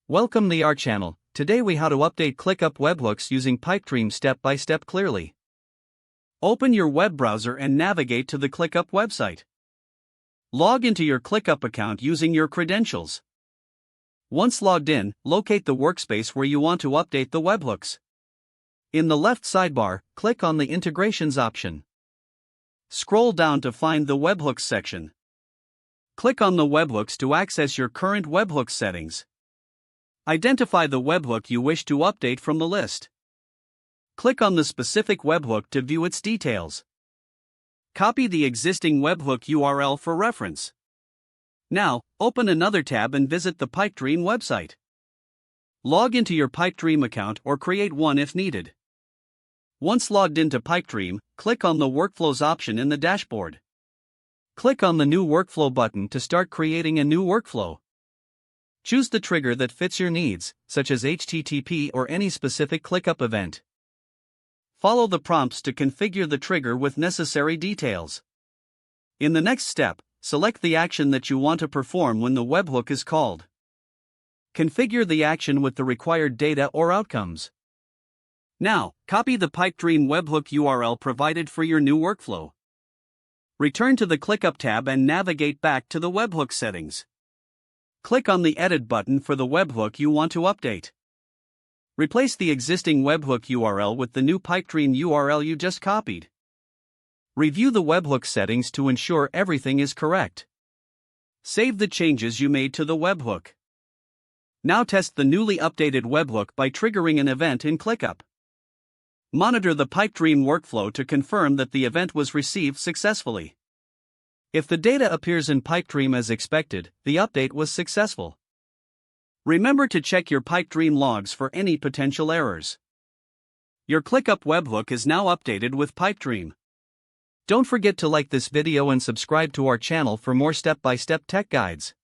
Welcome to our channel. Today we how to update ClickUp webhooks using Pipedream step by step clearly. Open your web browser and navigate to the ClickUp website. Log into your ClickUp account using your credentials. Once logged in, locate the workspace where you want to update the webhooks. In the left sidebar, click on the Integrations option. Scroll down to find the Webhooks section. Click on the webhooks to access your current webhook settings. Identify the webhook you wish to update from the list. Click on the specific webhook to view its details. Copy the existing webhook URL for reference. Now, open another tab and visit the Pipedream website. Log into your Pipedream account or create one if needed. Once logged into Pipedream, click on the Workflows option in the dashboard. Click on the New Workflow button to start creating a new workflow. Choose the trigger that fits your needs, such as HTTP or any specific ClickUp event. Follow the prompts to configure the trigger with necessary details. In the next step, select the action that you want to perform when the webhook is called. Configure the action with the required data or outcomes. Now, copy the Pipedream webhook URL provided for your new workflow. Return to the ClickUp tab and navigate back to the webhook settings. Click on the Edit button for the webhook you want to update. Replace the existing webhook URL with the new Pipedream URL you just copied. Review the webhook settings to ensure everything is correct. Save the changes you made to the webhook. Now test the newly updated webhook by triggering an event in ClickUp. Monitor the Pipedream workflow to confirm that the event was received successfully. If the data appears in Pipedream as expected, the update was successful. Remember to check your Pipedream logs for any potential errors. Your ClickUp webhook is now updated with Pipedream. Don't forget to like this video and subscribe to our channel for more step-by-step tech guides.